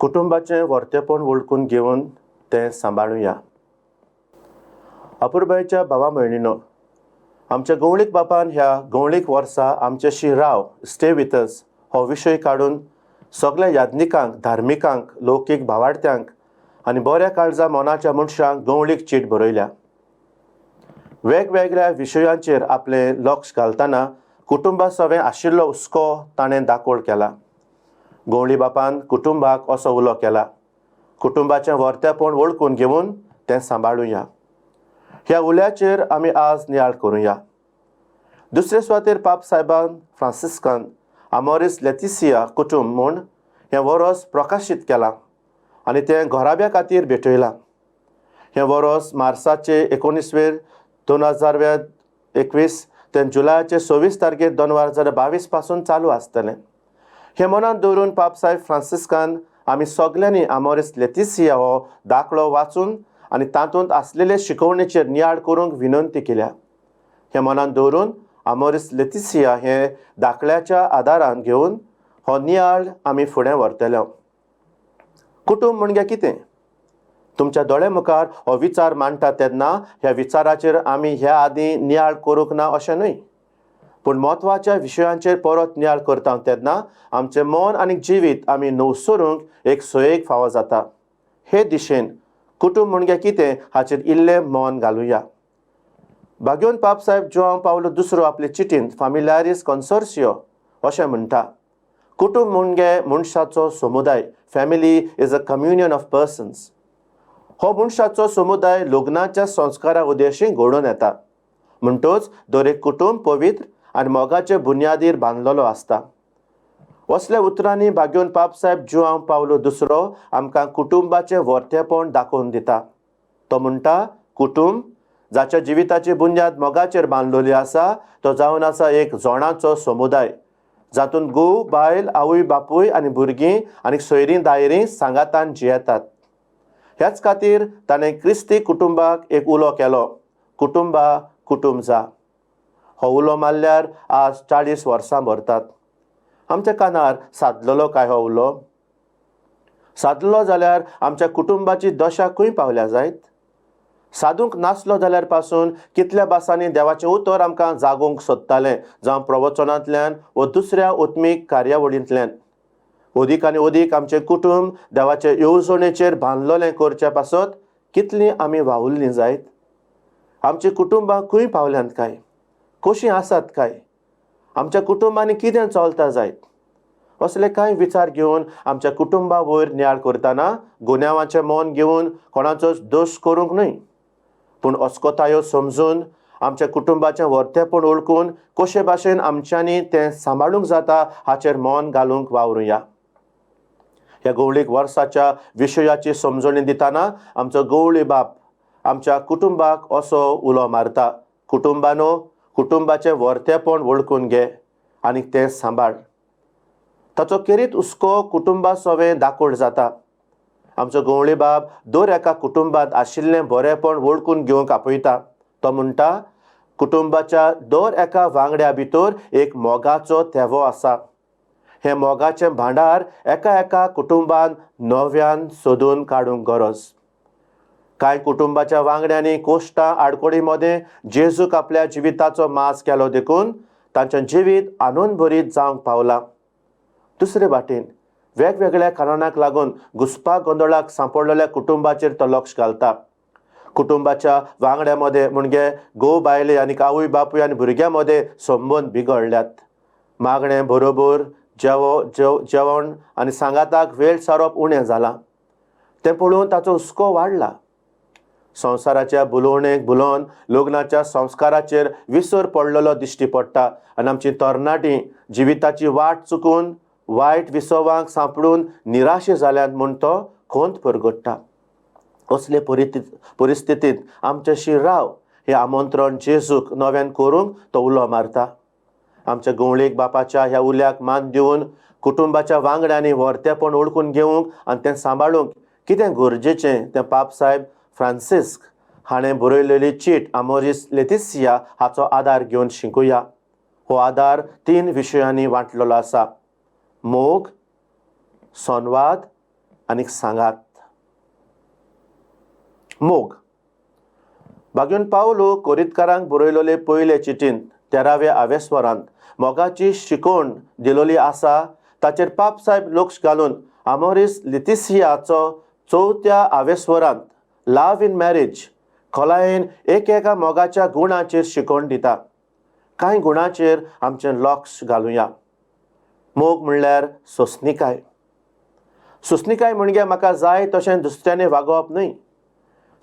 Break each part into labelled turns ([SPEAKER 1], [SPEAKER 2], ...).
[SPEAKER 1] कुटुंबाचें वर्तेपण वळखून घेवन तें सांबाळुया. अपुर्बायेच्या भावा भयणींनो, आमच्या गवळीक बापान ह्या गवळीक वर्सा आमचेशी राव, स्टे विथ अस हो विशय काडून सगळ्या याज्ञिकांक, धार्मिकांक, लौकीक भावार्थ्यांक आनी बऱ्या काळजा मोनाच्या मनशांक गवळीक चीट बरयल्या. वेगवेगळ्या विशयांचेर आपलें लक्ष घालतना कुटुंबा सवें आशिल्लो हुस्को ताणें दाखोळ केला. गवळी बापान कुटुंबाक असो उलो केला: कुटुंबाचें वर्तेपण वळखून घेवन तें सांबाळुया. ह्या उल्याचेर आमी आज नियाळ करुया. दुसरे सुवातेर पाप साहेबान फ्रांसिस्कान आमोरीस लेतिसिया कुटुंब म्हूण हें वरोस प्रकाशीत केलां आनी तें घोराब्या खातीर भेटयलां. हें वरोस मार्चाचे 19 2021 ते जुलयाचे 26 तारखेर 2022 पासून चालू आसतलें. हें मनांत दवरून पाप साहेब फ्रांसिस्कान आमी सगल्यांनी आमोरीस लेतिसिया हो दाखलो वाचून आनी तातूंत आसलेले शिकवणेचेर नियाळ करूंक विनंती केल्या. हें मनांत दवरून आमोरीस लेतिसिया हे दाखल्याच्या आदारान घेवन हो नियाळ आमी फुडें व्हरतले. कुटुंब म्हणजे कितें? तुमच्या दोळे मुखार हो विचार मांडटा तेन्ना ह्या विचाराचेर आमी ह्या आदीं नियाळ करूंक ना अशें न्हय. पूण म्हत्वाच्या विशयांचेर परत नियाळ करता तेन्ना आमचें मन आनी जिवीत आमी न्हवसरूंक एक सयेक फावो जाता. हे दिशेन कुटुंब म्हणजे कितें हाचेर इल्लें मन घालुया. भाग्योन पाप साहेब जोआंव पावलो II आपले चिटींत फामिल्यारीस कॉन्सोर्सियो अशें म्हणटा: कुटुंब म्हणजे मनशाचो समुदाय. Family is a communion of persons. हो मनशाचो समुदाय लग्नाच्या संस्कारा उद्देशी घडोवन येता. म्हणटच दर एक कुटुंब पवित्र आनी मोगाचे बुन्यादीर बांदलेलो आसता. असल्या उतरांनी भाग्योन पाप साहेब जोआंव पावलो II आमकां कुटुंबाचें वर्तेपण दाखोवन दिता. तो म्हणटा, कुटुंब जाच्या जिविताची बुन्याद मोगाचेर बांदलेली आसा तो जावन आसा एक जोणाचो समुदाय, जातूंत घोव, बायल, आवय, बापूय आनी भुरगीं आनी सोयरीं दायरीं सांगातान जियेतात. ह्याच खातीर ताणें क्रिस्ती कुटुंबाक एक उलो केलो: कुटुंबा कुटुंब जा. हो उलो मारल्यार आज 40 वर्सां भरतात. आमच्या कानार सादलेलो काय हो उलो? सादलो जाल्यार आमच्या कुटुंबाची दशा खंय पावल्या जायत? सादूंक नासलो जाल्यार पासून कितल्या बासांनी देवाचें उतर आमकां जागोवंक सोदतालें, जावं प्रवचनांतल्यान वा दुसऱ्या ओत्मीक कार्यावळींतल्यान. अदीक आनी अदीक आमचें कुटुंब देवाचे येवजणेचेर बांदलोलें करचे पासत कितलीं आमी वावुरलीं जायत? आमचीं कुटुंबां खंय पावल्यांत काय? कशीं आसात काय? आमच्या कुटुंबांनी कितें चलता जायत? असले कांय विचार घेवन आमच्या कुटुंबा वयर नियाळ करतना गुन्यांवाचें मन घेवन कोणाचोच दोश करूंक न्हय, पूण अस्कोतायो समजून आमच्या कुटुंबाचें वर्तेपण ओळखून कशे भाशेन आमच्यांनी तें सांबाळूंक जाता हाचेर मन घालूंक वावरुया. ह्या गवळीक वर्साच्या विशयाची समजणी दितना आमचो गवळी बाप आमच्या कुटुंबाक असो उलो मारता: कुटुंबानो, कुटुंबाचें वर्तेपण वळखून घे आनी तें सांबाळ. ताचो खेरीत हुस्को कुटुंबा सवें दाखोळ जाता. आमचो गवळी बाब दर एका कुटुंबांत आशिल्लें बरेपण वळखून घेवंक आपयता. तो म्हणटा, कुटुंबाच्या दर एका वांगड्या भितर एक मोगाचो तेवो आसा. हें मोगाचें भांडार एका एका कुटुंबान नव्यान सोदून काडूंक गरज. कांय कुटुंबाच्या वांगड्यांनी कोश्टां आडकोडी मदें जेजूक आपल्या जिविताचो माज केलो देखून तांचें जिवीत आनंद भरीत जावंक पावलां. दुसरे वाटेन वेगवेगळ्या कारणांक लागून घुस्पा गोंदळाक सांपडलेल्या कुटुंबाचेर तो लक्ष घालता. कुटुंबाच्या वांगड्या मदें म्हणजे घोव, बायले आनी आवय, बापूय आनी भुरग्यां मदें संबंद बिगडल्यात. मागणें बरोबर, जेवण आनी सांगाताक वेळ सारप उणें जालां. तें पळोवन ताचो हुस्को वाडला. संवसाराच्या बुलोवणेक बुलोवन लग्नाच्या संस्काराचेर विसर पडलेलो दिश्टी पडटा आनी आमची तरणाटीं जिविताची वाट चुकून वायट विसवांक सांपडून निराशे जाल्यात म्हूण तो खोंत परगट्टा. असले परिस्थितींत आमच्याशी राव हें आमंत्रण जेजूक नव्यान करूंक तो उलो मारता. आमच्या गवळीक बापाच्या ह्या उल्याक मान दिवन कुटुंबाच्या वांगड्यांनी वर्तेपण ओळखून घेवंक आनी तें सांबाळूंक कितें गरजेचें तें पाप साहेब फ्रांसिस्क हाणें बरयलेली चीट आमोरीस लेतिसिया हाचो आदार घेवन शिकुया. हो आदार 3 विशयांनी वांटलेलो आसा: मोग, संवाद आनीक सांगात. मोग. भाग्यून पावलो कोरिंतकारांक बरयलोले पयले चिठींत 13व्या आवेस्वरांत मोगाची शिकवण दिलोली आसा. ताचेर पाप साहेब लक्ष घालून आमोरीस लेतिसियाचो 4थ्या आवेस्वरांत लव इन मॅरेज खोलायेन एका मोगाच्या गुणाचेर शिकवण दिता. कांय गुणाचेर आमचें लक्ष घालुया. मोग म्हणल्यार सोंसणीकाय. सोंसणीकाय म्हणजे म्हाका जाय तशें दुसऱ्याने वागप न्हय.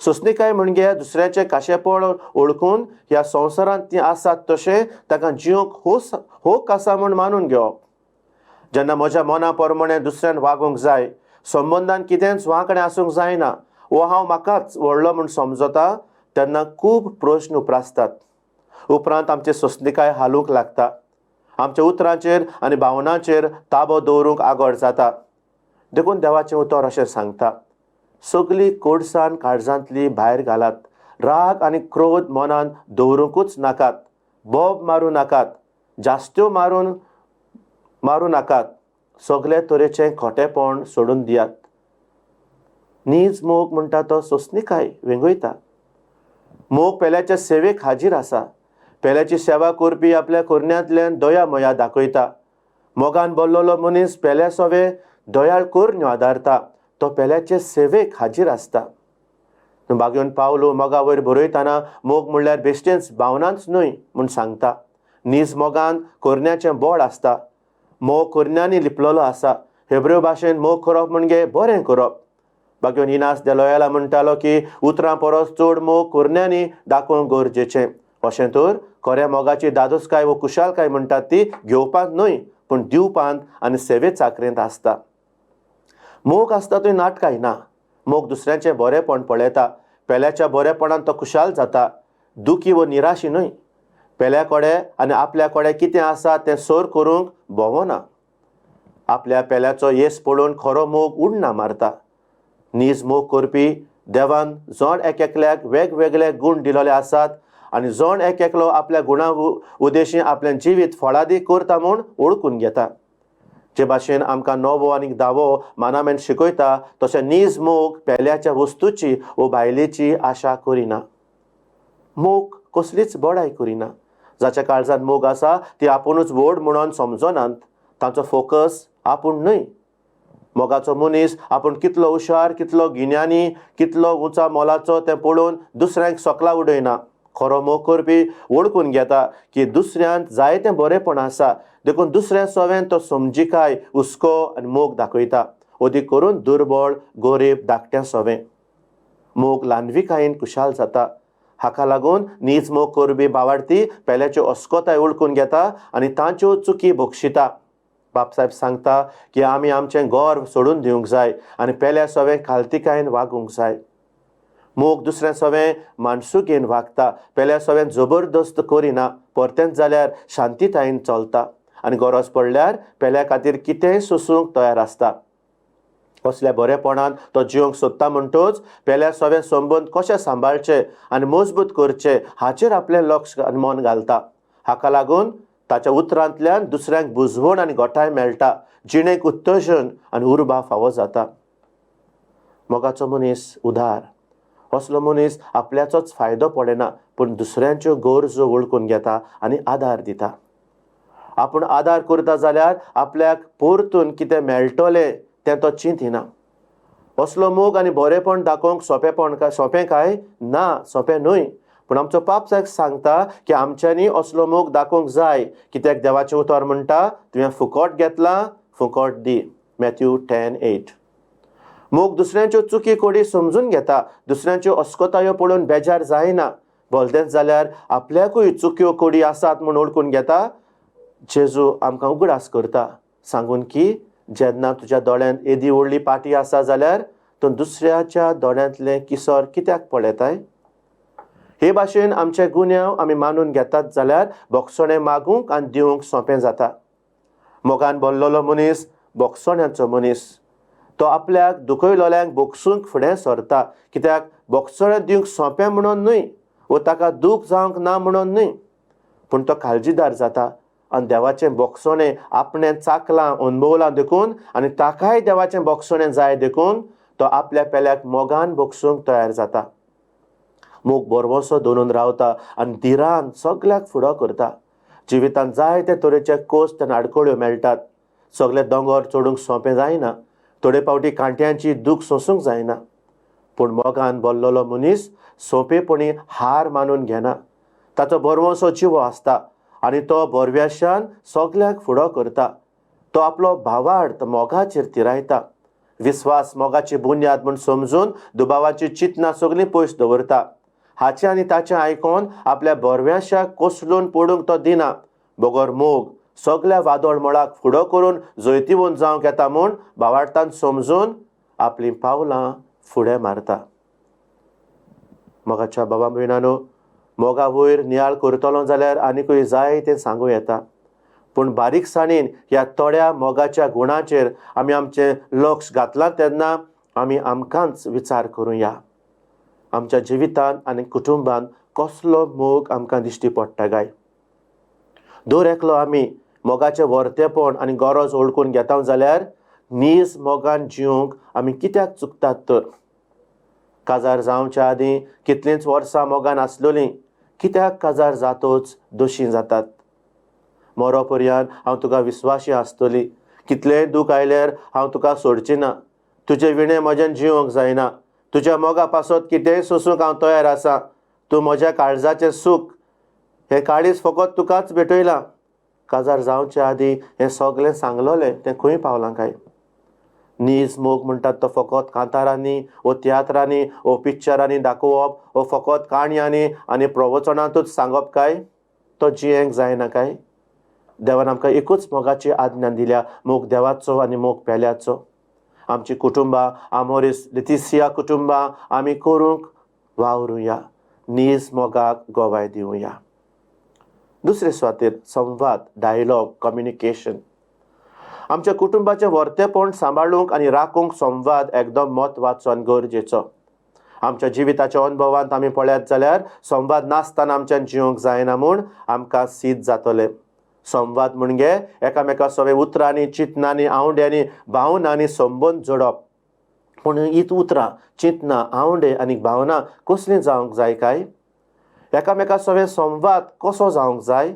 [SPEAKER 1] सोंसणीकाय म्हणजे दुसऱ्याचें काशेपण ओळखून ह्या संवसारांत तीं आसात तशें ताका जिवंक होक आसा म्हूण मानून घेवप. जेन्ना म्हज्या मना प्रमाणें दुसऱ्यान वागूंक जाय, संबंदान कितेंच वांकडे आसूंक जायना वो हांव म्हाकाच व्हडलो म्हूण समजता, तेन्ना खूब प्रश्न उप्रासतात. उपरांत आमची सोंसणीकाय हालूंक लागता. आमच्या उतरांचेर आनी भावनांचेर ताबो दवरूंक आगोड जाता. देखून देवाचें उतर अशें सांगता, सगळी कोडसाण काळजांतली भायर घालात. राग आनी क्रोध मनान दवरूंकूच नाकात. बोब मारूं नाकात. जास्त्यो मारूं नाकात. सगळे तरेचें खोटेपण सोडून दियात. नीज मोग म्हणटा तो सोंसणीकाय वेंगयता. मोग पेल्याच्या सेवेक हाजीर आसा. पेल्याची सेवा करपी आपल्या कोरण्यांतल्यान दया मया दाखयता. मोगान भरलेलो मनीस पेल्या सोवे दयाळ कोरण्यो आदारता. तो पेल्याचे सेवेक हाजीर आसता. भाग्यून पावलो मोगा वयर बरयतना मोग म्हणल्यार बेश्टेच भावनांच न्हय म्हूण सांगता. नीज मोगान कोरण्याचें बोड आसता. मोग कोरण्यांनी लिपलेलो आसा. हेब्रेव भाशेन मोग करप म्हणजे बरें करप. भाग्यून इनास दे लोयला म्हणटालो की उतरां परस चड मोग कोरण्यांनी दाखोवंक गरजेचें. अशें तर खऱ्या मोगाची दादोसकाय वो कुशालकाय म्हणटात ती घेवपांत न्हय पूण दिवपांत आनी सेवे चाकरेंत आसता. मोग आसता थंय नाटकाय ना. मोग दुसऱ्याचें बरेंपण पळयता. पेल्याच्या बरेपणान तो खुशाल जाता. दुखी व निराशी न्हय. पेल्या कडेन आनी आपल्या कडेन कितें आसा तें सोर करूंक भोवना. आपल्या पेल्याचो येस पळोवन खरो मोग उडना मारता. नीज मोग करपी देवान जण एकेकल्याक वेगवेगळे गूण दिलेले आसात आनी जण एकलो आपल्या गुणां उद्देशी आपलें जिवीत फळादी करता म्हूण ओळखून घेता. जे भाशेन आमकां नवो आनी दावो मानामेन शिकयता तशें नीज मोग पेल्याच्या वस्तूची वो भायलेची आशा करिना. मोग कसलीच बडाय करिना. जाच्या काळजांत मोग आसा ती आपुणूच व्हड म्हणून समजनात. तांचो फोकस आपूण न्हय. मोगाचो मनीस आपूण कितलो हुशार, कितलो गिन्यानी, कितलो उंचा मोलाचो तें पळोवन दुसऱ्यांक सोकला उडयना. खरो मोग करपी ओळखून घेता की दुसऱ्यांत जायतें बरेंपण आसा. देखून दुसऱ्या सोवेन तो समजिकाय, हुस्को आनी मोग दाखयता. ओदी करून दुर्बळ, गरीब, धाकट्या सोवें. मोग ल्हानविकायेन कुशाल जाता. हाका लागून नीज मोग करपी भावार्थी पेल्याच्यो अस्कोताय ओळखून घेता आनी तांच्यो चुकी बक्षिता. बापसाहेब सांगता की आमी आमचें गर्व सोडून दिवंक जाय आनी पेल्या सोवें खालतीकायेन वागूंक जाय. मोग दुसऱ्या सोवें मानसुकेन वागता. पेल्या सोवें जबरदस्त करिना. परतेंच जाल्यार शांतीतायेन चलता आनी गरज पडल्यार पेल्या खातीर कितेंय सोसूंक तयार आसता. असल्या बरेपणान तो जिवंक सोदता म्हणटच पेल्या सोवें संबंद कशे सांबाळचे आनी मजबूत करचे हाचेर आपलें लक्ष आनी मन घालता. हाका लागून ताच्या उतरांतल्यान दुसऱ्यांक बुजवण आनी गोठाय मेळटा. जिणेक उत्तेजन आनी उर्बा फावो जाता. मोगाचो मनीस उदार. असलो मनीस आपल्याचोच फायदो पडना पूण दुसऱ्यांच्यो गरजो ओळखून घेता आनी आदार दिता. आपूण आदार करता जाल्यार आपल्याक परतून कितें मेळटलें तें तो चिंतिना. असलो मोग आनी बरेपण दाखोवंक सोंपें काय ना, सोंपें न्हय. पूण आमचो पाप साहेब सांगता की आमच्यांनी असलो मोग दाखोवंक जाय. कित्याक देवाचें उतर म्हणटा तुवें फुकट घेतलां, फुकट दी. मॅथ्यू 10:8. मोग दुसऱ्यांच्यो चुकी कोडी समजून घेता. दुसऱ्यांच्यो अस्कोतायो पळोवन बेजार जायना. भलतेंच जाल्यार आपल्याकूय चुक्यो कोडी आसात म्हूण ओळखून घेता. जेजू आमकां उगडास करता सांगून की जेन्ना तुज्या दोळ्यांत येदी व्हडली पाटी आसा जाल्यार तूं दुसऱ्याच्या दोळ्यांतलें किसोर कित्याक पळयताय. हे भाशेन आमचे गुन्यांव आमी मानून घेतात जाल्यार बोगसणें मागूंक आनी दिवंक सोंपें जाता. मोगान भरलेलो मनीस बोगसण्याचो मनीस. तो आपल्याक दुखयलोल्यांक बोगसूंक फुडें सरता. कित्याक बोगसणें दिवंक सोंपें म्हणून न्हय वो ताका दूख जावंक ना म्हणून न्हय पूण तो काळजीदार जाता आनी देवाचें बोगसोणें आपणें चाखलां अनुभवलां देखून आनी ताकाय देवाचें बोगसोणें जाय देखून तो आपल्या पेल्याक मोगान बोगसूंक तयार जाता. मोग बरोसो दवरून रावता आनी धिरान सगल्याक फुडो करता. जिवितांत जायते तरेचे कोस्त आनी आडखळ्यो मेळटात. सगळे दोंगर चडूंक सोंपें जायना. थोडे फावटी कांट्यांची दूख सोंसूंक जायना. पूण मोगान भरलेलो मनीस सोंपेपणी हार मानून घेना. ताचो बरोसो जिवो आसता आनी तो बोरव्याशान सगल्याक फुडो करता. तो आपलो भावार्थ मोगाचेर थिरायता. विस्वास मोगाची बुन्याद म्हूण समजून दुबावाची चिंतनां सगळीं पयस दवरता. हाचें आनी ताचें आयकोन आपल्या बोरव्याशाक कोसलून पडूंक तो दिना. बोगोर मोग सगल्या वादोळ मळाक फुडो करून जैतिवंत जावंक येता म्हूण भावार्थान समजून आपलीं पावलां फुडें मारता. मोगाच्या बाबा भयणांनो, मोगा वयर नियाळ करतलो जाल्यार आनीकूय जाय तें सांगूं येता. पूण बारीकसाणेन ह्या थोड्या मोगाच्या गुणांचेर आमी आमचें लक्ष घातलां तेन्ना आमी आमकांच विचार करुया. आमच्या जिवितांत आनी कुटुंबांत कसलो मोग आमकां दिश्टी पडटा काय? दर एकलो आमी मोगाचें वर्तेपण आनी गरज ओळखून घेता जाल्यार नीज मोगान जिवंक आमी कित्याक चुकतात तर? काजार जावच्या आदीं कितलींच वर्सां मोगान आसलेलीं कित्याक काजार जातोच दोशी जातात? मरो पर्यंत हांव तुका विस्वाशी आसतली. कितलेंय दूख आयल्यार हांव तुका सोडची ना. तुजे विणे म्हज्यान जिवंक जायना. तुज्या मोगा पासत कितेंय सोसूंक हांव तयार आसां. तूं म्हज्या काळजाचें सूख, हें काळीज फकत तुकाच भेटयलां. काजार जावच्या आदीं हें सगलें सांगलोलें तें खंय पावलां काय? नीज मोग म्हणटात तो फकत कांतारांनी वो तियात्रांनी वो पिक्चरांनी दाखोवप वो फकत काणयांनी आनी प्रवचनांतूच सांगप काय? तो जियेंक जायना काय? देवान आमकां एकूच मोगाची आज्ञा दिल्या, मोग देवाचो आनी मोग पेल्याचो. आमची कुटुंबां आमोरीस लेतिसिया कुटुंबां आमी करूंक वावरुया. नीज मोगाक गोवाय दिवया. दुसरे सुवातेर संवाद, डायलॉग, कम्युनिकेशन. आमच्या कुटुंबाचें वर्तेपण सांबाळूंक आनी राखूंक संवाद एकदम म्हत्वाचो आनी गरजेचो. आमच्या जिविताच्या अनुभवांत आमी पळयत जाल्यार संवाद नासतना आमच्यान जिवंक जायना म्हूण आमकां सिद्ध जातलें. संवाद म्हणजे एकामेका सगळे उतरांनी, चिंतनांनी, आवंड्यांनी, भावनांनी संबंद जोडप. पूण हीं उतरां, चिंतनां, आवंडे आनी भावना कसलीं जावंक जाय काय? एकामेका सगळे संवाद कसो जावंक जाय?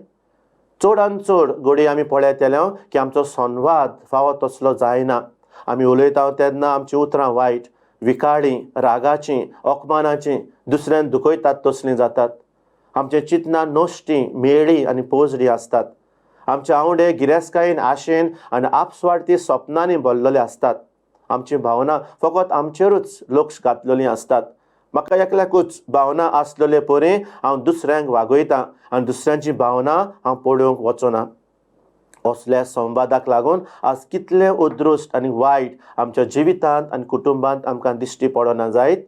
[SPEAKER 1] चडांत चड घडी आमी पळयत गेल्या की आमचो संवाद फावो तसलो जायना. आमी उलयता तेन्ना आमचीं उतरां वायट, विकाळीं, रागाचीं, अपमानाचीं, दुसऱ्यान दुखयतात तसलीं जातात. आमचें चिंतनां नश्टीं, मेळीं आनी पोजडीं आसतात. आमचे आवंडे गिरेस्कायेन, आशेन आनी आपस्वार्थी सपनांनी भरलेले आसतात. आमची भावना फकत आमचेरूच लक्ष घातलेलीं आसतात. म्हाका एकल्याकूच भावना आसलेले परी हांव दुसऱ्यांक वागयतां आनी दुसऱ्यांची भावना हांव पळोवंक वचना. असल्या संवादाक लागून आज कितलें उद्रुश्ट आनी वायट आमच्या जिवितांत आनी कुटुंबांत आमकां दिश्टी पडना जायत.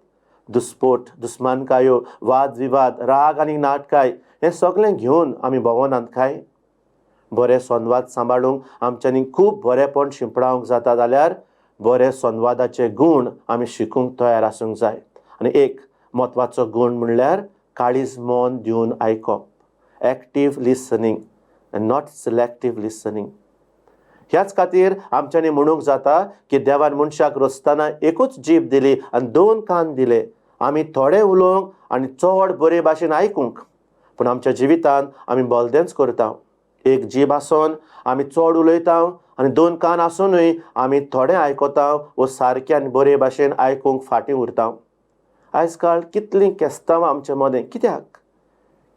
[SPEAKER 1] दुस्पोट, दुस्मानकायो, वाद विवाद, राग आनी नाटकाय हें सगळें घेवन आमी भोंवनात काय? बरे संवाद सांबाळूंक आमच्यांनी खूब बरेपण शिंपडावंक जाता जाल्यार बरे संवादाचे गुण आमी शिकूंक तयार आसूंक जाय. आनी एक म्हत्वाचो गुण म्हणल्यार काळीज मन दिवन आयकप. Active listening end not selective listening. ह्याच खातीर आमच्यांनी म्हणूंक जाता की देवान मनशाक रचतना एकूच जीब दिली आनी 2 कान दिले. आमी थोडे उलोवंक आनी चड बरे भाशेन आयकूंक. पूण आमच्या जिवितांत आमी बोलदेंच करता. एक जीब आसून आमी चड उलयता आनी 2 कान आसूनय आमी थोडें आयकता वो सारकें आनी बरे भाशेन आयकूंक फाटीं उरता. आयज काळ कितलीं केस्तांवां आमचे मदें.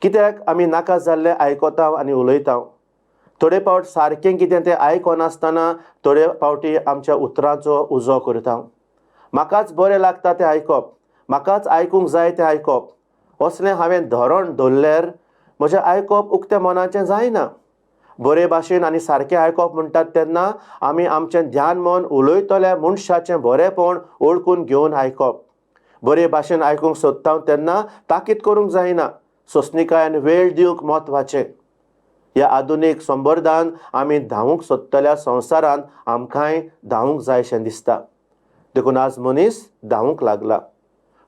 [SPEAKER 1] कित्याक आमी नाका जाल्लें आयकता आनी उलयता. थोडे फावट सारकें कितें तें आयकनासतना थोडे फावटी आमच्या उतरांचो उजो करता. म्हाकाच बरें लागता तें आयकप, म्हाकाच आयकूंक जाय तें आयकप. असलें हांवें धोरण दवरल्यार म्हजें आयकप उक्त्या मनाचें जायना. बरे भाशेन आनी सारकें आयकप म्हणटात तेन्ना आमी आमचें ध्यान मन उलयतल्या मनशाचें बरेपण ओळखून घेवन आयकप. बरे भाशेन आयकूंक सोदता तेन्ना ताकीद करूंक जायना. सोंसणीकाय आनी वेळ दिवंक म्हत्वाचें. ह्या आधुनीक संबर्दान आमी धांवूंक सोदतल्या संवसारांत आमकांय धांवूंक जायशें दिसता. देखून आज मनीस धांवूंक लागला.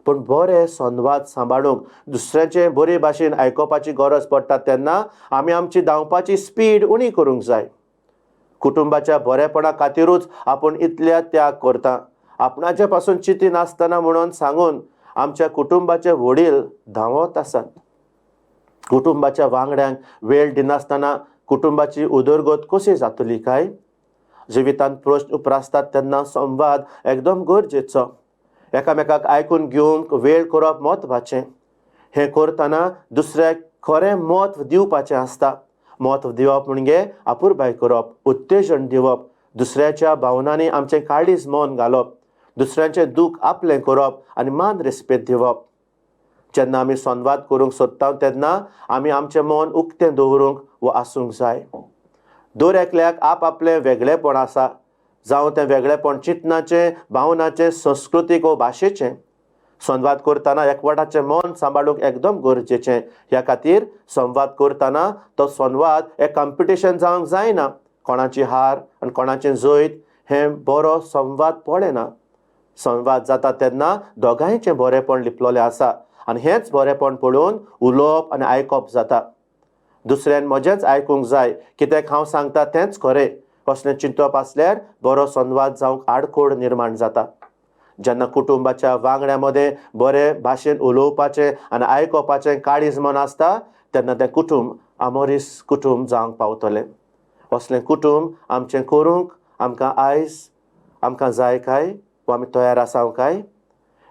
[SPEAKER 1] पूण बरे संवाद सांबाळूंक दुसऱ्याचे बरे भाशेन आयकोपाची गरज पडटा तेन्ना आमी आमची धांवपाची स्पीड उणी करूंक जाय. कुटुंबाच्या बरेपणा खातीरूच आपूण इतल्या त्याग करता. आपणाचे पासून चिती नासतना म्हणून सांगून आमच्या कुटुंबाचे वडील धांवत आसात. कुटुंबाच्या वांगड्यांक वेळ दिनासतना कुटुंबाची उदरगत कशी जातली काय? जिवितांत प्रश्न उप्रासतात तेन्ना संवाद एकदम गरजेचो. एकामेकाक आयकून घेवंक वेळ करप म्हत्वाचें. हें करतना दुसऱ्याक खरें म्हत्व दिवपाचें आसता. म्हत्व दिवप म्हणजे आपुरबाय करप, उत्तेजन दिवप, दुसऱ्याच्या भावनांनी आमचें काळीज मौन घालप, दुसऱ्यांचें दूख आपलें करप आनी मान रेस्पेद दिवप. जेन्ना आमी संवाद करूंक सोदता तेन्ना आमी आमचें मन उक्तें दवरूंक वा आसूंक जाय. दर एकल्याक आपआपलें वेगळेपण आसा, जावं तें वेगळेपण चिंतनाचें, भावनाचें, संस्कृतीक वा भाशेचें. संवाद करतना एकवटाचें मन सांबाळूंक एकदम गरजेचें. ह्या खातीर संवाद करतना तो संवाद एक कॉम्पिटिशन जावंक जायना. कोणाची हार आनी कोणाचें जैत हें बरो संवाद पडना. संवाद जाता तेन्ना दोगांयचें बरेपण लिपलोलें आसा आनी हेंच बरेपण पळोवन उलोवप आनी आयकप जाता. दुसऱ्यान म्हजेंच आयकूंक जाय, कित्याक हांव सांगता तेंच खरें असलें चिंतप आसल्यार बरो संवाद जावंक आडखोड निर्माण जाता. जेन्ना कुटुंबाच्या वांगड्यां मदें बरे भाशेन उलोवपाचें आनी आयकोपाचें काळीज मन आसता तेन्ना तें कुटुंब आमोरीस कुटुंब जावंक पावतलें. असलें कुटुंब आमचें करूंक आमकां जाय काय वा आमी तयार आसाव काय?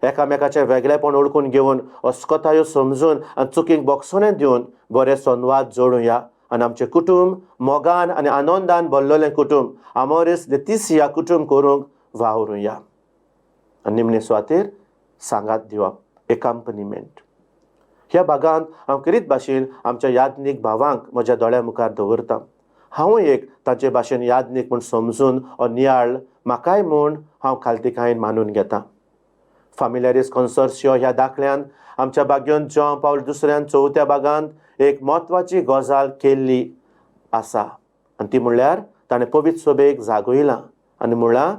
[SPEAKER 1] एकामेकाचें वेगळेपण ओळखून घेवन अस्कोतायो समजून आनी चुकीक बोगसोने दिवन बरे संवाद जोडुया आनी आमचें कुटुंब मोगान आनी आनंदान भरलेलें कुटुंब आमोरीस लेतिसिया कुटुंब करूंक वावरुया. आनी निमणे सुवातेर सांगात दिवप, एकम्पनीमेंट. ह्या भागांत हांव करीत भाशेन आमच्या याज्ञीक भावांक म्हज्या दोळ्या मुखार दवरतां. हांवूय एक तांचे भाशेन याज्ञीक म्हूण समजून हो नियाळ म्हाकाय म्हूण हांव खालतिकायेन मानून घेतां. फामिल्यारीस कन्सोर्सियो ह्या दाखल्यांत आमच्या भाग्योन जॉन पावल दुसऱ्यान 4थ्या भागांत एक म्हत्वाची गजाल केल्ली आसा आनी ती म्हणल्यार ताणें पवित्र सभेक जागयलां आनी म्हणलां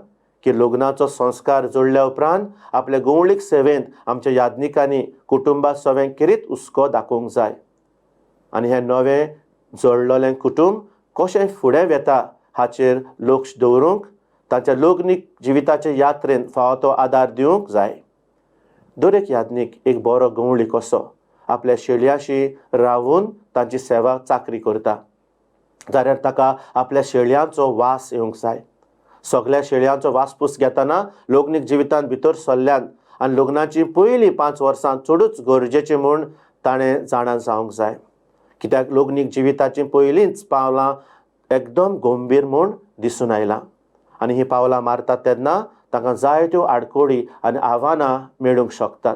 [SPEAKER 1] की लग्नाचो संस्कार जोडल्या उपरांत आपल्या गवळीक सेवेंत आमच्या याज्ञिकांनी कुटुंबा सवें किरीत हुस्को दाखोवंक जाय आनी हें नवें जोडलोलें कुटुंब कशें फुडें वेता हाचेर लक्ष दवरूंक तांच्या लग्नीक जिविताचे यात्रेंत फावो तो आदार दिवंक जाय. दर एक याज्ञीक एक बरो गवळी कसो आपल्या शेळयांशी रावून तांची सेवा चाकरी करता जाल्यार ताका आपल्या शेळयांचो वास येवंक जाय. सगळ्या शेळयांचो वासपूस घेतना लग्नीक जिवितांत भितर सरल्यान आनी लग्नाची पयलीं 5 वर्सां चडूच गरजेचें म्हूण ताणें जाणा जावंक जाय. कित्याक लग्नीक जिविताचीं पयलींच पावलां एकदम गंभीर म्हूण दिसून आयलां आनी हीं पावलां मारतात तेन्ना तांकां जायत्यो आडखोडी आनी आव्हानां मेळूंक शकतात.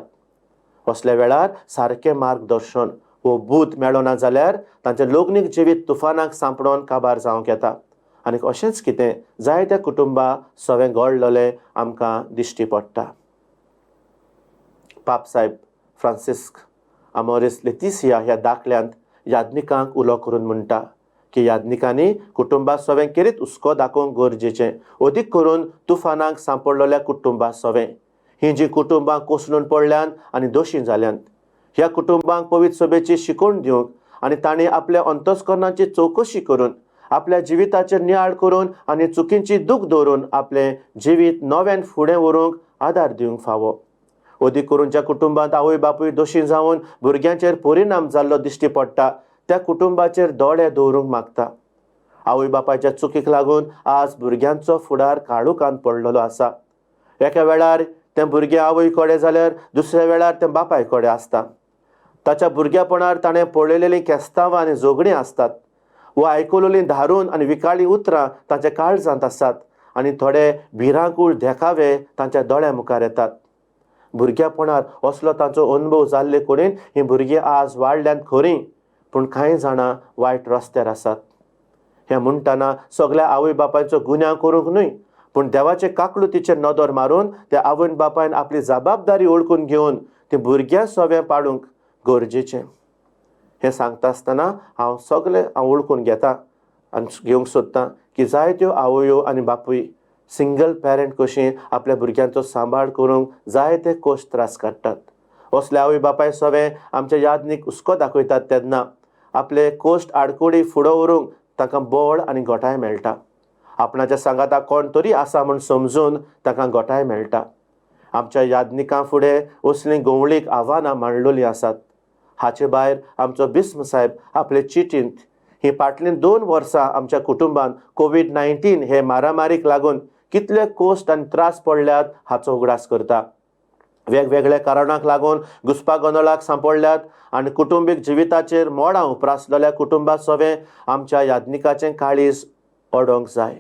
[SPEAKER 1] असल्या वेळार सारकें मार्गदर्शन वो बूत मेळ्ळो ना जाल्यार तांचें लग्नीक जिवीत तुफानाक सांपडोन काबार जावंक येता आनी अशेंच कितें जायत्या कुटुंबां सवें घडलेलें आमकां दिश्टी पडटा. पाप साहेब फ्रांसिस्क आमोरीस लेतिसिया ह्या दाखल्यांत याज्ञिकांक उलो करून म्हणटा की याज्ञिकांनी कुटुंबा सवें किरीत हुस्को दाखोवंक गरजेचें, अदीक करून तुफानाक सांपडलेल्या कुटुंबा सवें. हीं जीं कुटुंबां कोसळून पडल्यान आनी दोशी जाल्यान ह्या कुटुंबांक पवित्र सभेची शिकवण दिवंक आनी तांणी आपल्या अंतस्करणाची चवकशी करून आपल्या जिविताचेर नियाळ करून आनी चुकींची दूख दवरून आपलें जिवीत नव्यान फुडें व्हरूंक आदार दिवंक फावो. अदीक करून ज्या कुटुंबांत आवय बापूय दोशी जावन भुरग्यांचेर परिणाम जाल्लो दिश्टी पडटा त्या कुटुंबाचेर दोळे दवरूंक मागता. आवय बापायच्या चुकीक लागून आज भुरग्यांचो फुडार काळोखांत पडलेलो आसा. एका वेळार तें भुरगें आवय कडेन जाल्यार दुसऱ्या वेळार तें बापाय कडेन आसता. ताच्या भुरग्यापणार ताणें पळयलेलीं केस्तांवां आनी जोगणीं आसतात वा आयकलेलीं धारून आनी विकाळीं उतरां तांच्या काळजांत आसात आनी थोडे भिरांकूळ देखावे तांच्या दोळ्या मुखार येतात. भुरग्यापणार असलो तांचो अनुभव जाल्ले कडेन हीं भुरगीं आज वाडल्यांत खरीं, पूण कांय जाणां वायट रस्त्यार आसात. हें म्हणटना सगळ्या आवय बापायचो गुन्यांव करूंक न्हय, पूण देवाचे काकलुतीचेर नदर मारून त्या आवय बापायन आपली जबाबदारी ओळखून घेवन ती भुरग्यां सवें पाडूंक गरजेचें. हें सांगता आसतना हांव ओळखून घेतां आनी घेवंक सोदतां की जायत्यो आवयो आनी बापूय सिंगल पेरंट कशीं आपल्या भुरग्यांचो सांबाळ करूंक जायते कश्ट त्रास काडटात. असले आवय बापाय सवे आमच्या यादनीक हुस्को दाखयतात तेन्ना आपले कोश्ट आडकुडी फुडो व्हरूंक ताका बळ आनी गोठाय मेळटा. आपणाच्या सांगाता कोण तरी आसा म्हूण समजून ताका गोठाय मेळटा. आमच्या यादनिकां फुडें असलीं गंवळीक आव्हानां मांडलेलीं आसात. हाचे भायर आमचो बिस्म साहेब आपले चिटींत ही फाटलीं 2 वर्सां आमच्या कुटुंबान कोविड-19 हे मारामारीक लागून कितले कोश्ट आनी त्रास पडल्यात हाचो उगडास करता. वेगवेगळ्या कारणांक लागून घुस्पागोंदळाक सांपडल्यात आनी कुटुंबीक जिविताचेर मोडां उपरासलेल्या कुटुंबा सवें आमच्या यादनिकाचें काळीज ओडोंक जाय.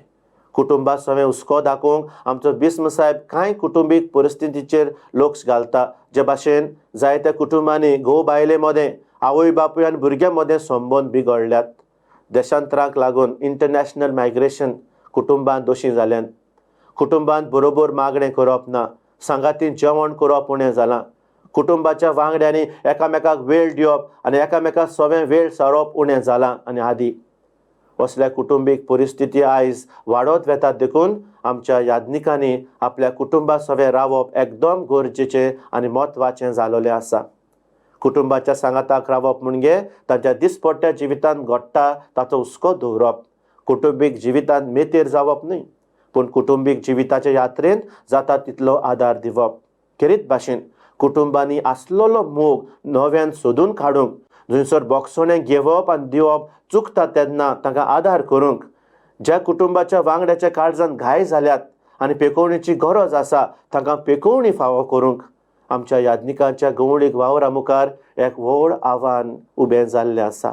[SPEAKER 1] कुटुंबा सवें हुस्को दाखोवंक आमचो बिस्म साहेब कांय कुटुंबीक परिस्थितीचेर लक्ष घालता. जे भाशेन जायत्या कुटुंबांनी घोव बायले मदें आवय बापूय आनी भुरग्यां मदें संबंद बिगडल्यात. देशांतरांक लागून इंटरनॅशनल मायग्रेशन कुटुंबांत दोशी जाल्यान. कुटुंबांत बरोबर मागणें करप ना. सांगातीन जेवण करप उणें जालां. कुटुंबाच्या वांगड्यांनी एकामेकाक वेळ दिवप आनी एकामेकाक सवें वेळ सारप उणें जालां आनी आदी. असल्या कुटुंबीक परिस्थिती आयज वाडत वेतात देखून आमच्या यादनिकांनी आपल्या कुटुंबा सवें रावप एकदम गरजेचें आनी म्हत्वाचें जालोलें आसा. कुटुंबाच्या सांगाताक रावप म्हणजे तांच्या दिसपट्ट्या जिवितांत घडटा ताचो हुस्को दवरप. कुटुंबीक जिवितांत मेतेर जावप न्हय, पूण कुटुंबीक जिविताच्या यात्रेंत जाता तितलो आदार दिवप. खेरीत भाशेन कुटुंबांनी आसलोलो मोग नव्यान सोदून काडूंक, जंयसर बोगसोणें घेवप आनी दिवप चुकता तेन्ना तांकां आदार करूंक, ज्या कुटुंबाच्या वांगड्याच्या काळजांत घाय जाल्यात आनी पेकोवणेची गरज आसा तांकां पेकोवणी फावो करूंक आमच्या यादनिकांच्या गंवळीक वावरा मुखार एक व्हड आव्हान उबें जाल्लें आसा.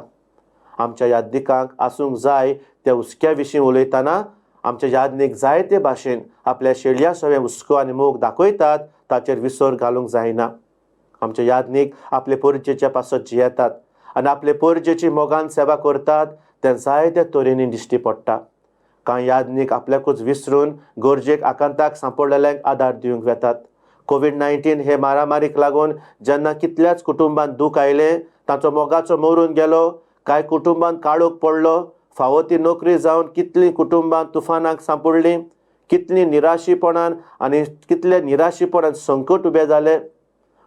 [SPEAKER 1] आमच्या यादनिकांक आसूंक जाय त्या हुस्क्या विशीं उलयतना आमच्या यादनीक जायते भाशेन आपल्या शेळया सवें हुस्को आनी मोग दाखयतात ताचेर विसर घालूंक जायना. आमच्या यादनीक आपले पोरजेच्या पासत जियेतात आनी आपले पोरजेची मोगान सेवा करतात तें जायत्या तरेनी दिश्टी पडटा. कांय यादनीक आपल्याकूच विसरून गरजेक आकांताक सांपडलेल्यांक आदार दिवंक वेतात. कोविड-19 हे मारामारीक लागून जेन्ना कितल्याच कुटुंबांत दूख आयलें, ताचो मोगाचो मरून गेलो, कांय कुटुंबांत काळोख पडलो, फावो ती नोकरी जावन कितलीं कुटुंबां तुफानाक सांपडलीं, कितलीं निराशीपणान आनी कितले निराशीपणान संकट उबें जालें.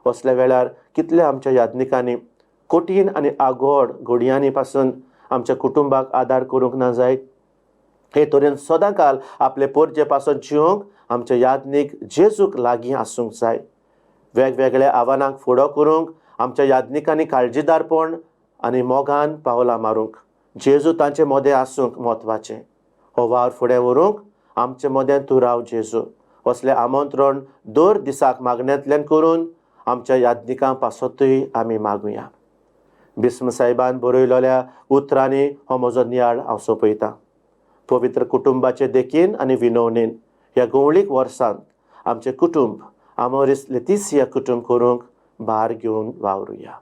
[SPEAKER 1] असल्या वेळार कितल्या आमच्या यादनिकांनी कठीण आनी आगोड घडयांनी पासून आमच्या कुटुंबाक आदार करूंक ना जाय. हे तरेन सदांकाल आपले पोरजे पासून जिवंक आमच्या यादनीक जेजूक लागीं आसूंक जाय. वेगवेगळ्या आव्हानांक फुडो करूंक आमच्या यादनिकांनी काळजीदारपण आनी मोगान पावलां मारूंक जेजू तांचे मदें आसूंक म्हत्वाचें. हो वावर फुडें व्हरूंक आमचे मदें तूं राव जेजू असलें आमंत्रण दर दिसाक मागण्यांतल्यान करून आमच्या यादनिकां पासतूय आमी मागुया. बिस्म साहेबान बरयलेल्या उतरांनी हो म्हजो नियाळ हांव सोंपयतां. पवित्र कुटुंबाचे देखीन आनी विनवणेन ह्या गंवळीक वर्सांत आमचें कुटुंब आमोरीस लेतिसिया कुटुंब करूंक भार घेवन वावरुया.